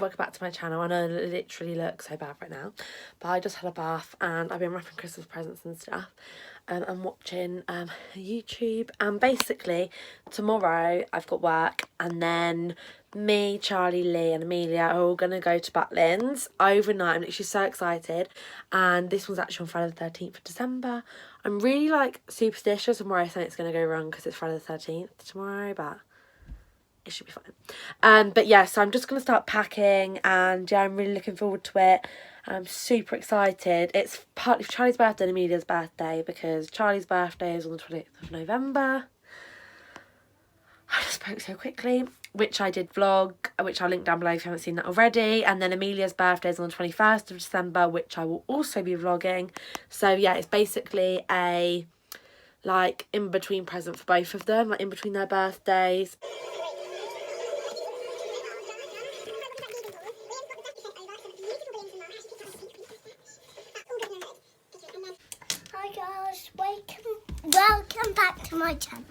welcome back to my channel. I know I literally look so bad right now, but I just had a bath and I've been wrapping Christmas presents and stuff. I'm watching YouTube, and basically tomorrow I've got work, and then me, Charlie, Lee and Amelia are all going to go to Butlins overnight. I'm literally so excited, and this one's actually on Friday the 13th of December. I'm really like superstitious and worried something's going to go wrong because it's Friday the 13th tomorrow, but it should be fine. But yeah, so I'm just going to start packing, and yeah, I'm really looking forward to it. I'm super excited. It's partly for Charlie's birthday and Amelia's birthday, because Charlie's birthday is on the 28th of November. I just spoke so quickly, which I did vlog, which I'll link down below if you haven't seen that already. And then Amelia's birthday is on the 21st of December, which I will also be vlogging. So yeah, it's basically a like in between present for both of them, like in between their birthdays. Welcome back to my channel,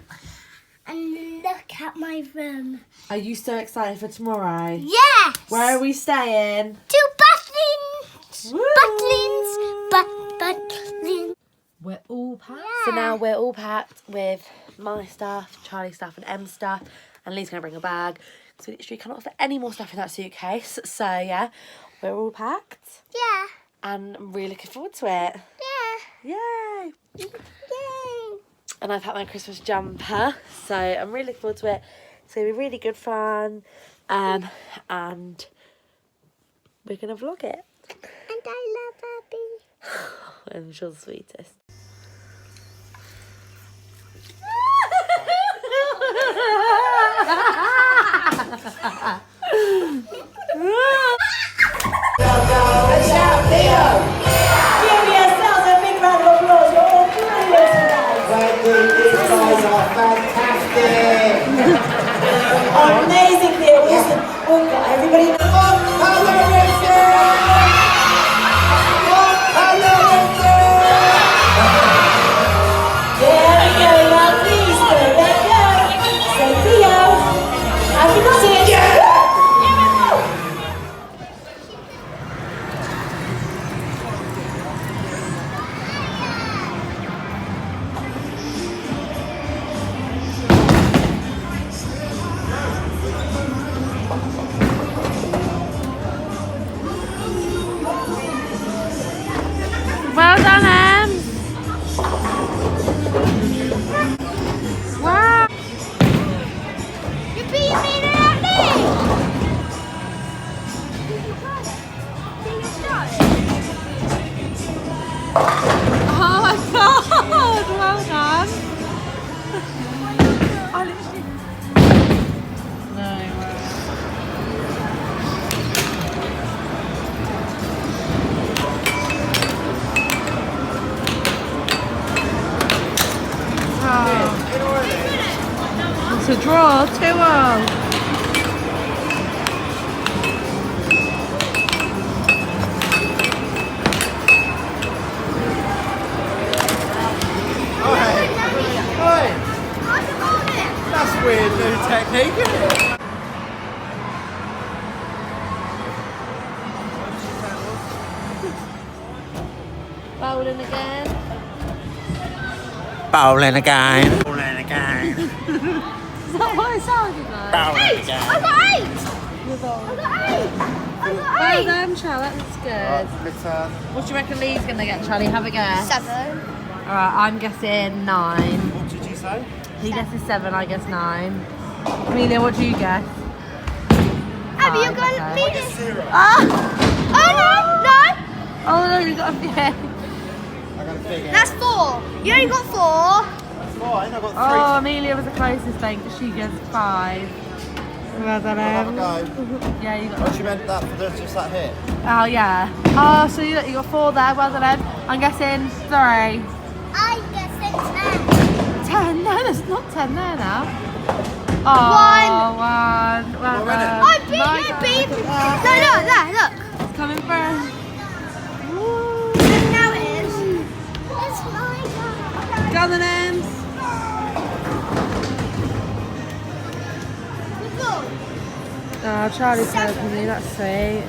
and look at my room. Are you so excited for tomorrow? Yes! Where are we staying? To Butlins! Butlins! We're all packed. Yeah. So now we're all packed with my stuff, Charlie's stuff and Em's stuff, and Lee's going to bring a bag, because we literally cannot fit any more stuff in that suitcase. So yeah, we're all packed. Yeah. And I'm really looking forward to it. Yeah. Yay! Yay! And I've had my Christmas jumper, so I'm really looking forward to it. It's going to be really good fun, and we're going to vlog it. And I love Abby. And she's the sweetest. Amazing, Theo. Everybody Well done, Em. Wow. You beat me to that Oh my god, well done. I literally... No way. Oh. It's a draw, 2-0. That's weird new technique, isn't it? Bowling again. Bowling again. Bowling again. Is that what it sounded like? Bowling again. I got 8! I got 8! I got 8! Well done, Charlie, that looks good. Good turn. What do you reckon Lee's going to get, Charlie? Have a guess. 7. Alright, I'm guessing 9. What did you say? He guesses 7, I guess 9. Amelia, what do you guess? Abby, you're 5, going to okay. beat it. 0. Ah! Oh, no! Oh no, you got a yeah. I got a big end. That's 4. You only got 4. That's fine, I got 3. Oh, Amelia was the closest thing, because she gets 5. Well done, Have a Em. go. Yeah, you Oh, got. she meant that for just that hit. Oh yeah. Oh, so you got 4 there. Well done, Em. I'm guessing 3. I guess it's 10. No, there's not 10 there now. Oh, 1. Well done. I beat you, beat. No, look, there, look. It's coming through. Now it is. It's my turn. Go on then, Ems. Go. Oh, Charlie's helping you, that's sweet.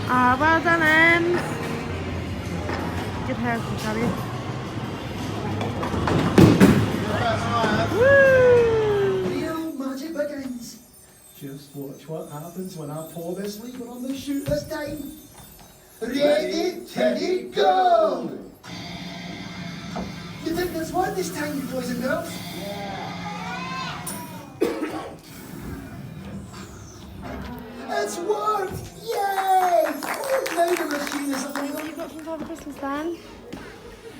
Ah, well done, Ems. Good hair from Charlie. Woo! The old magic begins. Just watch what happens when I pour this liquid on the shooter's dime. Ready, steady, go! You think that's won this time, boys and girls? It's worked! Yay! Now the machine is up and What you got from Father Christmas then?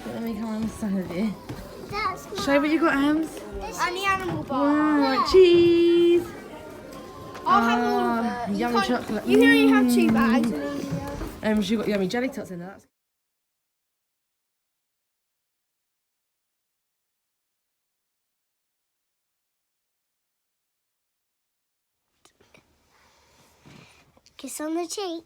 Let me come on this side of you. That's Show what you got, Ems. and the animal bar. Wow, cheese. I'll have all of it. Yummy chocolate. You can only have 2 bags. You got yummy jelly tots in there. That's Kiss on the cheek.